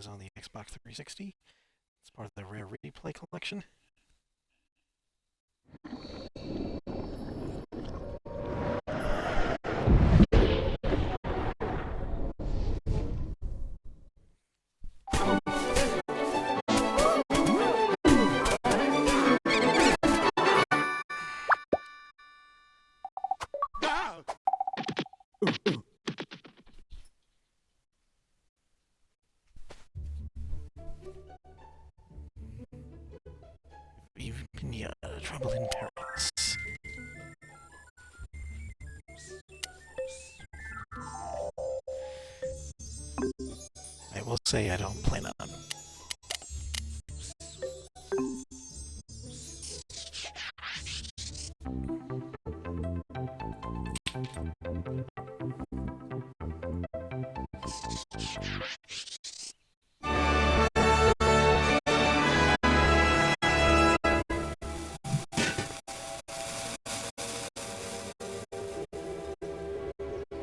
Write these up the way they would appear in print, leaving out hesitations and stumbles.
is on the Xbox 360. It's part of the Rare Replay collection. Viva, Pinata, trouble in Paris. I will say I don't plan on.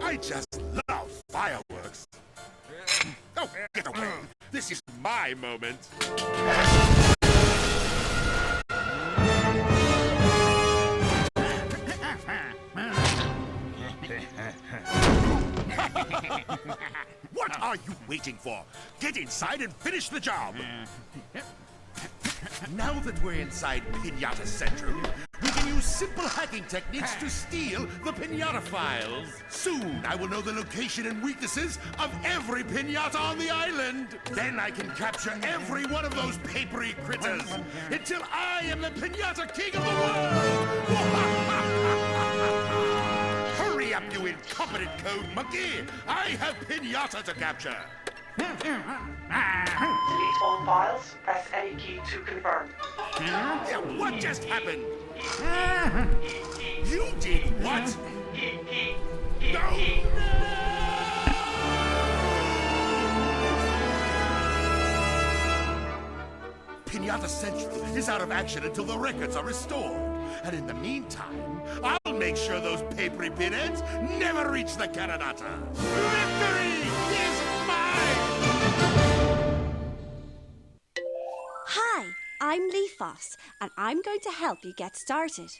I just love fireworks. Oh, get away. This is my moment. What are you waiting for? Get inside and finish the job. Now that we're inside Pinata Central, we can use simple hacking techniques to steal the Pinata files. Soon, I will know the location and weaknesses of every Pinata on the island. Then I can capture every one of those papery critters until I am the Pinata King of the world! Hurry up, you incompetent code monkey! I have Pinata to capture! Delete all files. Press any key to confirm. Yeah, what just happened? You did what? No! Pinata Central is out of action until the records are restored. And in the meantime, I'll make sure those papery pinheads never reach the Canadata. Victory is mine! Hi, I'm Leafos, and I'm going to help you get started.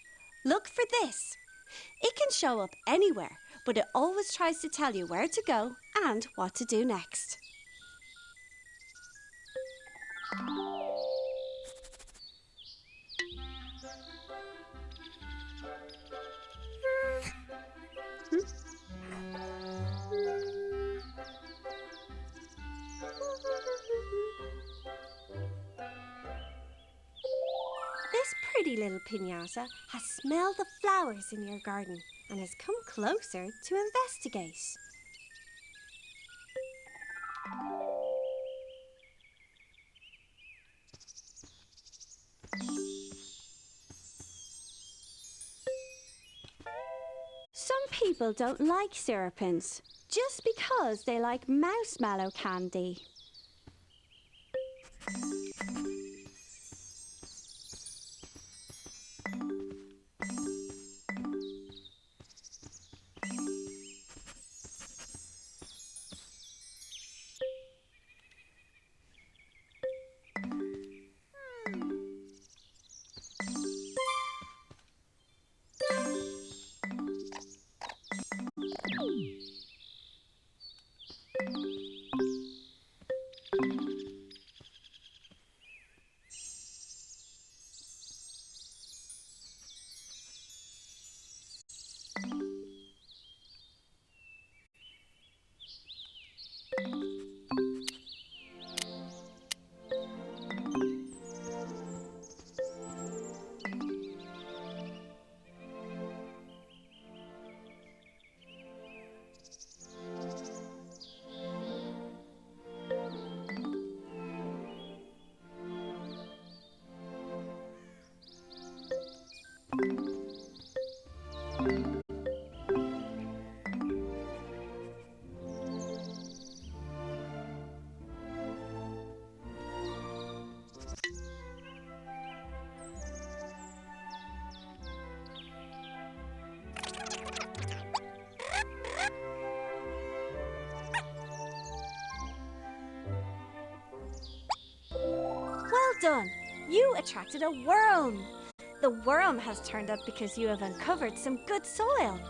Look for this. It can show up anywhere, but it always tries to tell you where to go and what to do next. This pretty little pinata has smelled the flowers in your garden and has come closer to investigate. Some people don't like syrupins just because they like marshmallow candy. done! You attracted a worm! The worm has turned up because you have uncovered some good soil.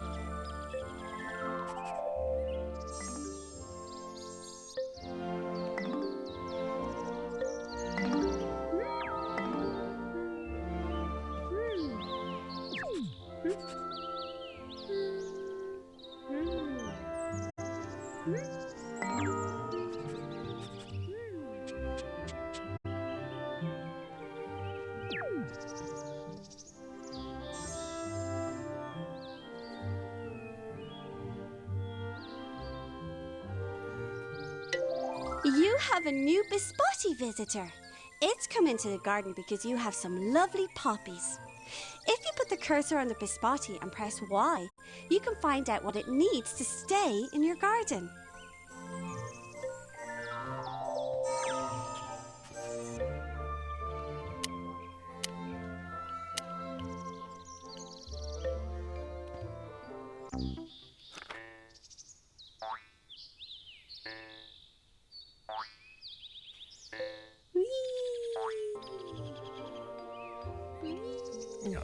You have a new Biscotti visitor. It's come into the garden because you have some lovely poppies. If you put the cursor on the Biscotti and press Y, you can find out what it needs to stay in your garden. Yeah.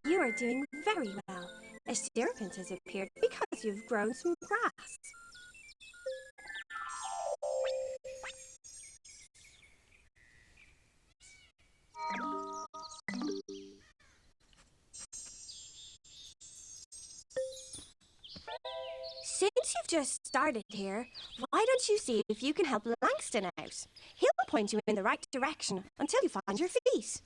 You are doing very well. A serpent has appeared because you've grown some grass. Since you've just started here, why don't you see if you can help Langston out? He'll point you in the right direction until you find your feet.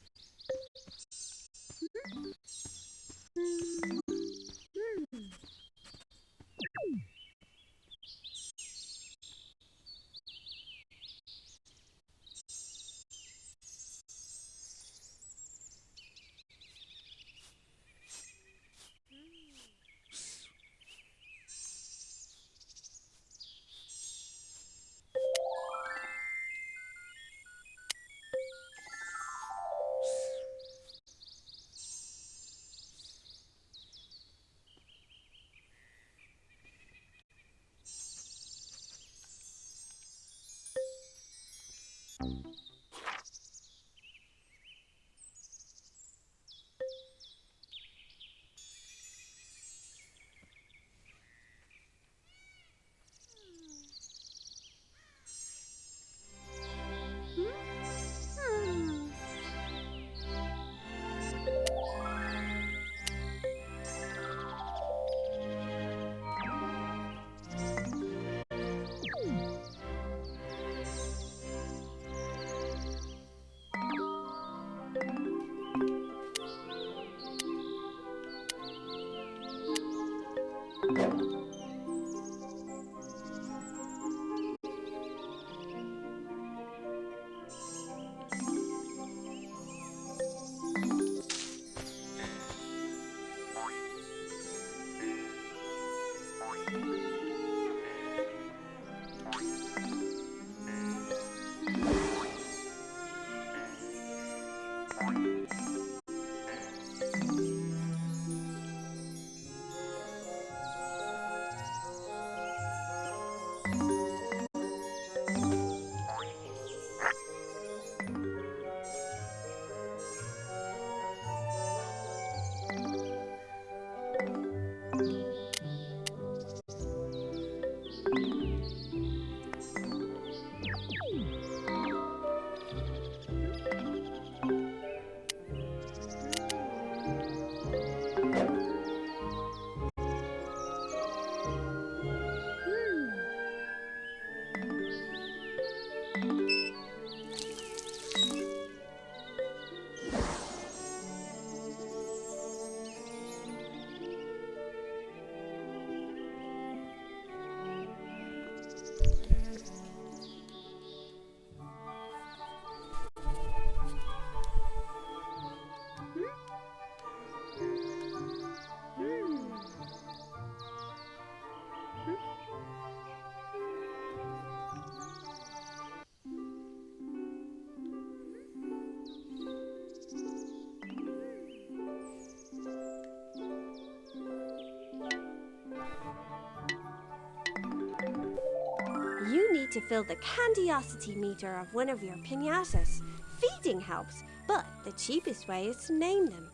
need to fill the candiosity meter of one of your pinatas. Feeding helps, but the cheapest way is to name them.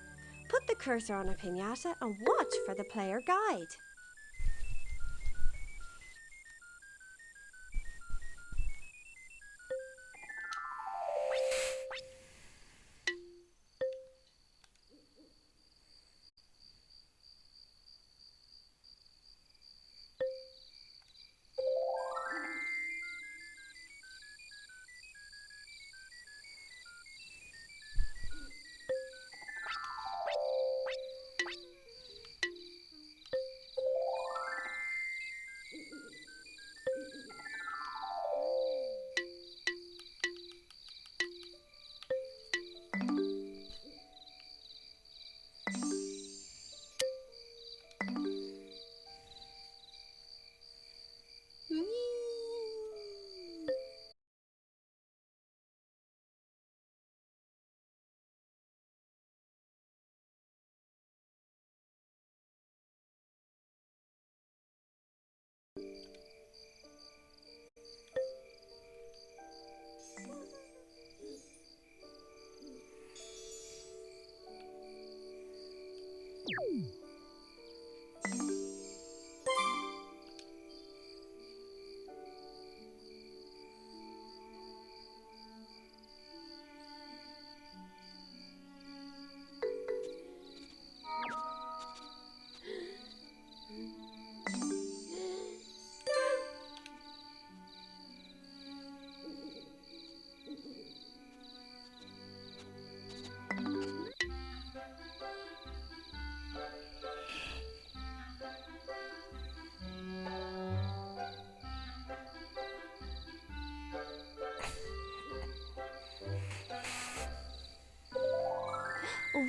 Put the cursor on a pinata and watch for the player guide.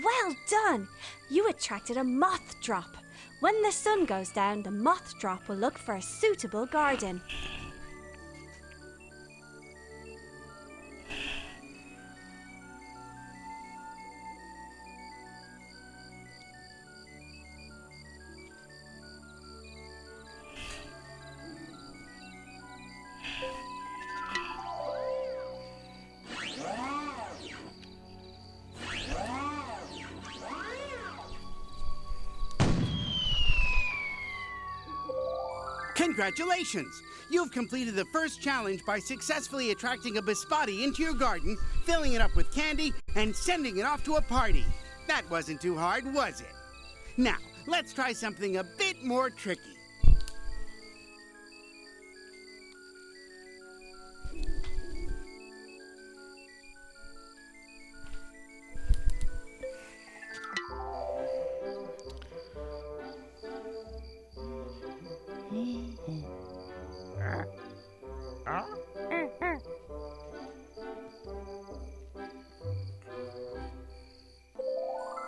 Well done! You attracted a moth drop. When the sun goes down, the moth drop will look for a suitable garden. Congratulations! You've completed the first challenge by successfully attracting a biscotti into your garden, filling it up with candy, and sending it off to a party. That wasn't too hard, was it? Now, let's try something a bit more tricky.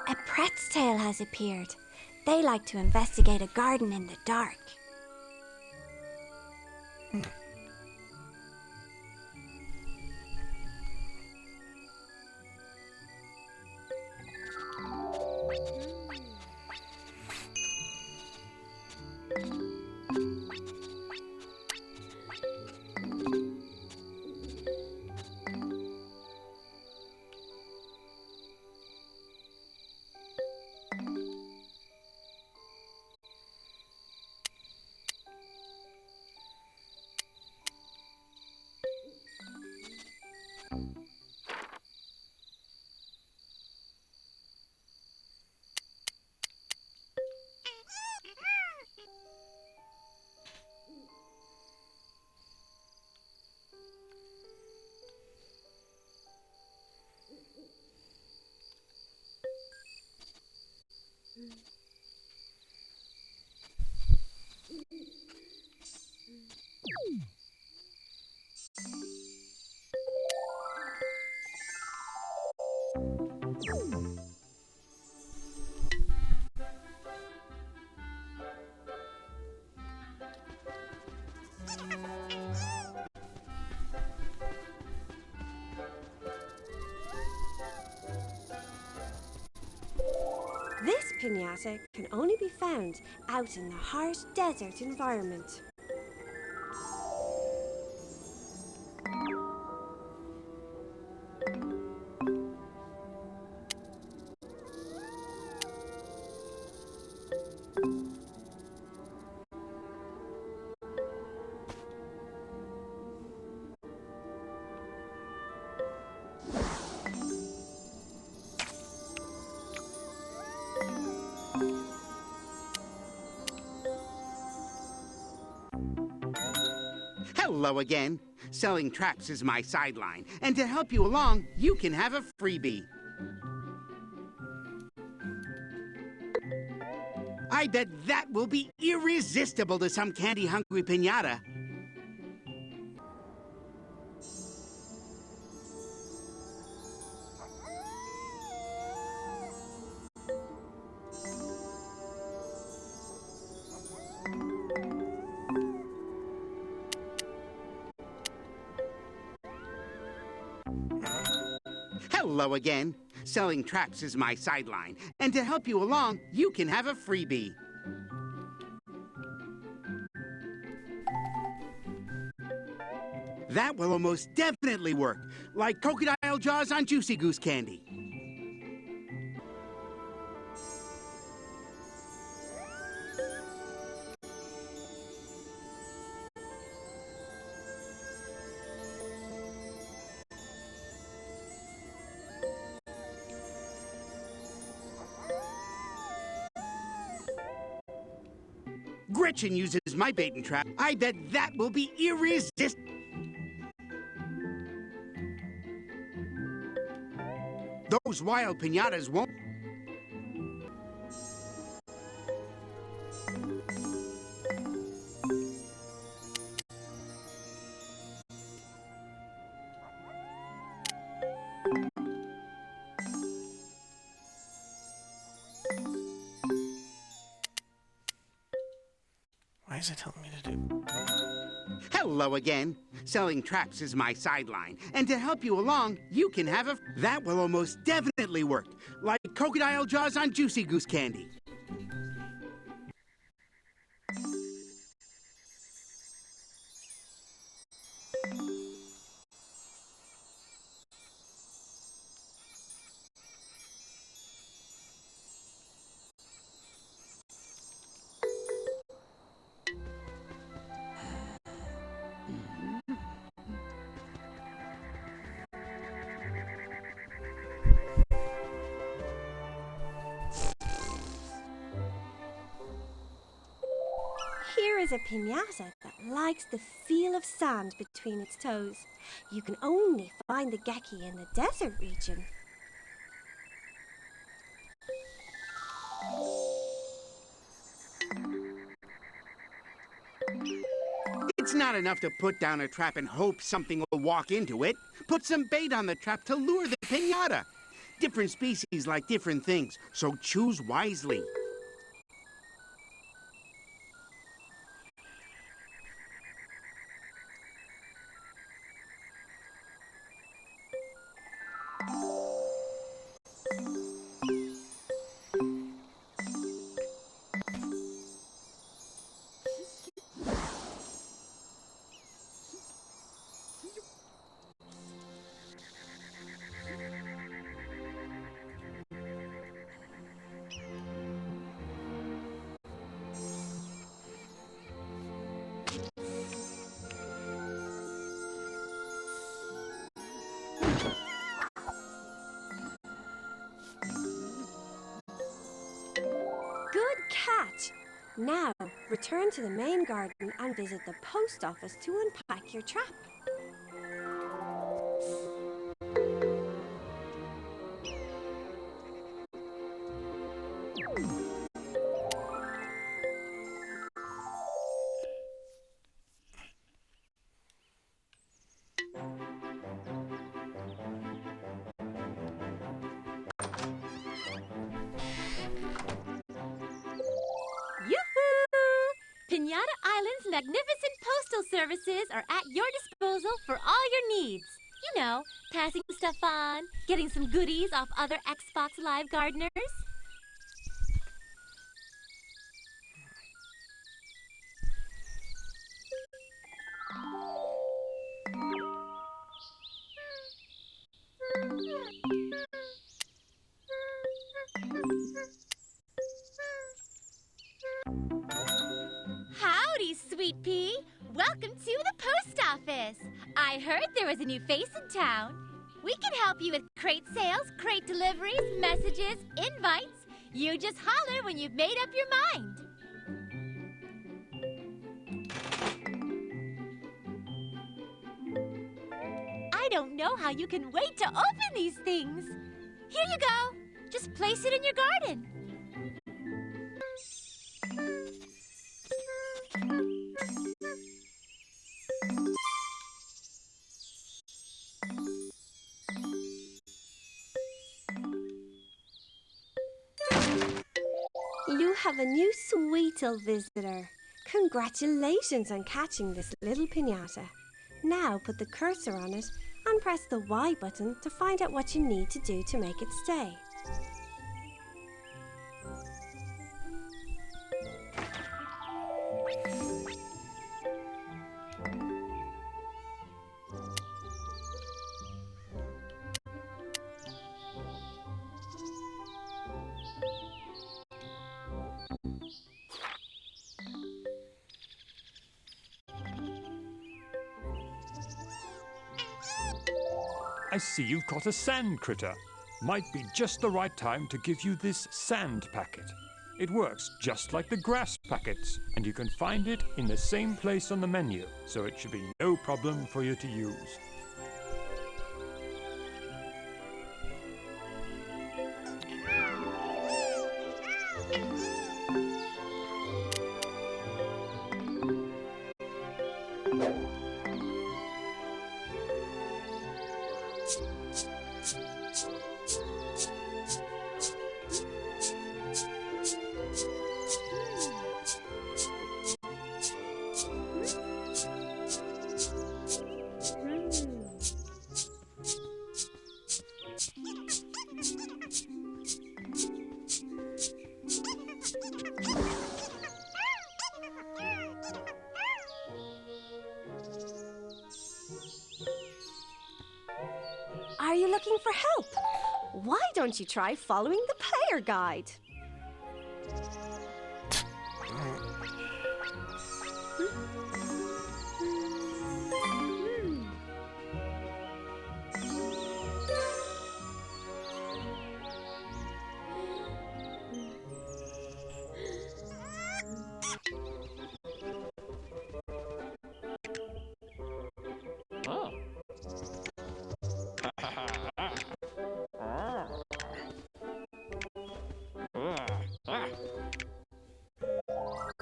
A pret's tail has appeared. They like to investigate a garden in the dark. This pinata can only be found out in the harsh desert environment. Hello again. Selling traps is my sideline, and to help you along, you can have a freebie. I bet that will be irresistible to some candy-hungry pinata. Hello again. Selling traps is my sideline, and to help you along, you can have a freebie. That will almost definitely work, like crocodile jaws on Juicy Goose candy. Gretchen uses my bait and trap. I bet that will be irresistible. Those wild pinatas won't. Why is it telling me to do? Hello again. Selling traps is my sideline, and to help you along, you can have a. That will almost definitely work, like crocodile jaws on Juicy Goose candy. Here is a pinata that likes the feel of sand between its toes. You can only find the gecki in the desert region. It's not enough to put down a trap and hope something will walk into it. Put some bait on the trap to lure the pinata. Different species like different things, so choose wisely. Good catch! Now, return to the main garden and visit the post office to unpack your trap. Yoo-hoo! Pinata Island's magnificent postal services are at your disposal for all your needs. You know, passing stuff on, getting some goodies off other Xbox Live gardeners. Sweet Pea. Welcome to the post office. I heard there was a new face in town. We can help you with crate sales, crate deliveries, messages, invites. You just holler when you've made up your mind. I don't know how you can wait to open these things. Here you go. Just place it in your garden. You have a new Sweetle visitor. Congratulations on catching this little pinata. Now put the cursor on it and press the Y button to find out what you need to do to make it stay. I see you've caught a sand critter. Might be just the right time to give you this sand packet. It works just like the grass packets, and you can find it in the same place on the menu, so it should be no problem for you to use. Are you looking for help? Why don't you try following the player guide?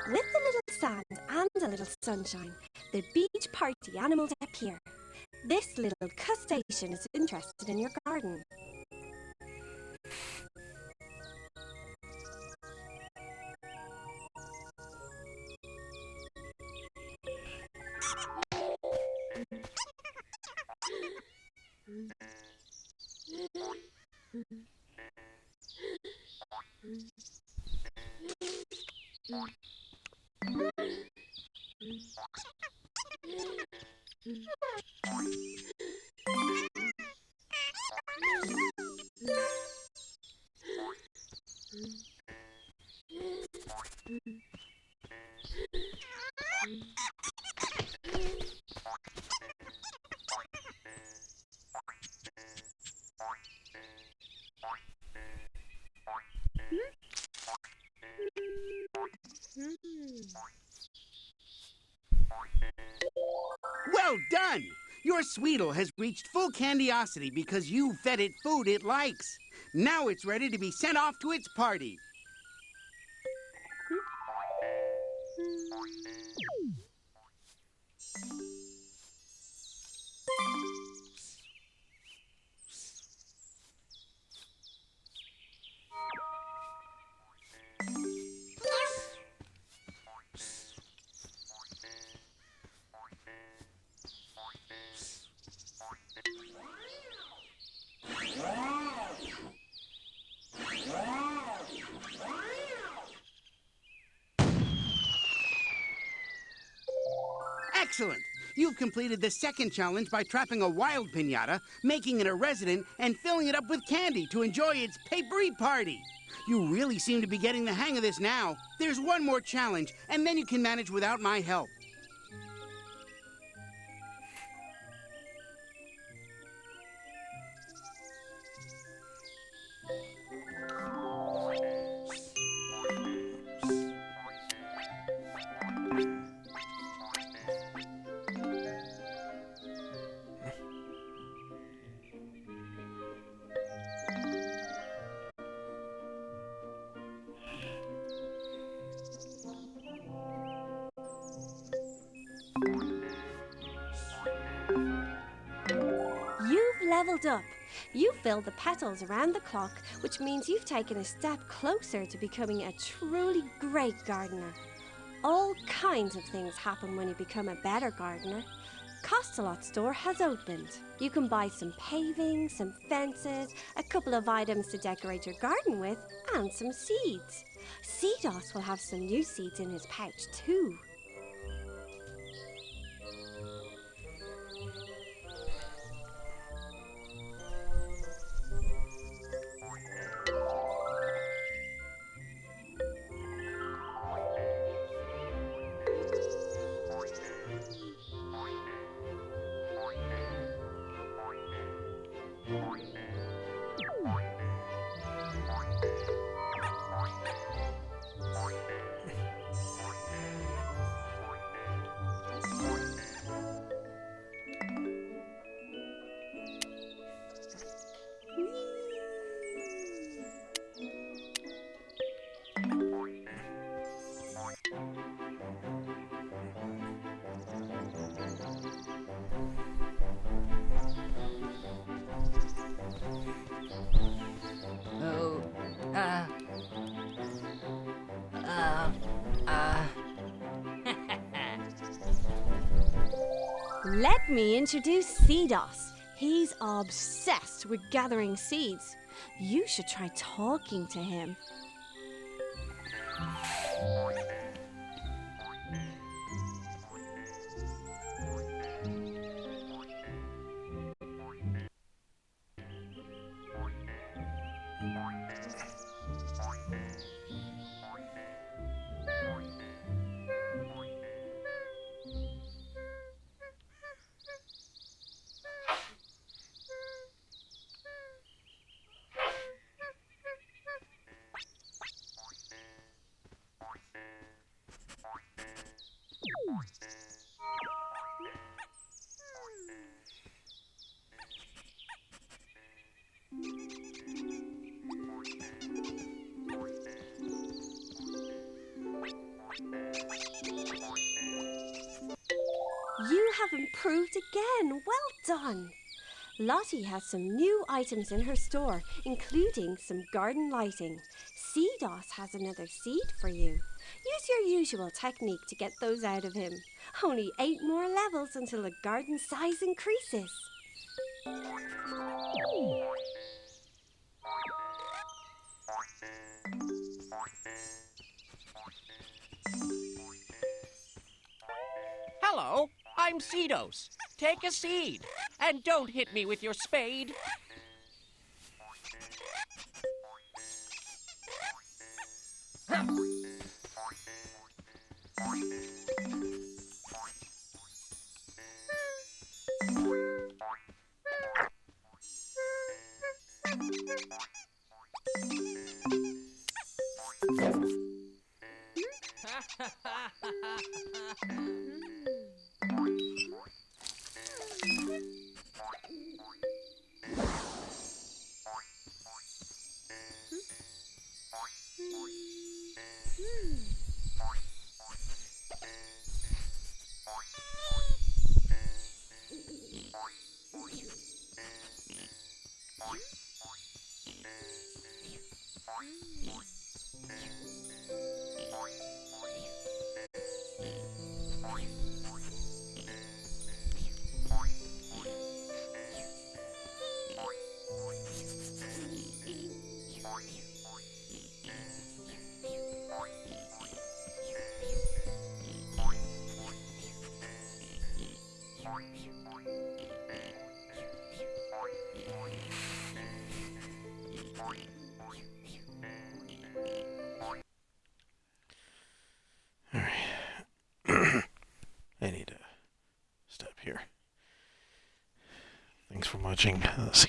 With a little sand and a little sunshine, the beach party animals appear. This little crustacean is interested in your garden. Well done! Your Sweetle has reached full candiosity because you fed it food it likes. Now it's ready to be sent off to its party. Excellent! You've completed the second challenge by trapping a wild pinata, making it a resident, and filling it up with candy to enjoy its papery party. You really seem to be getting the hang of this now. There's one more challenge, and then you can manage without my help. filled up. You fill the petals around the clock, which means you've taken a step closer to becoming a truly great gardener. All kinds of things happen when you become a better gardener. Costalot store has opened. You can buy some paving, some fences, a couple of items to decorate your garden with, and some seeds. Seedos will have some new seeds in his pouch too. Let me introduce Seedos. He's obsessed with gathering seeds. You should try talking to him. You have improved again. Well done. Lottie has some new items in her store, including some garden lighting. Seedos has another seed for you. Use your usual technique to get those out of him. Only 8 more levels until the garden size increases. Hello, I'm Seedos. Take a seed, and don't hit me with your spade. I need to stop here. Thanks for watching. See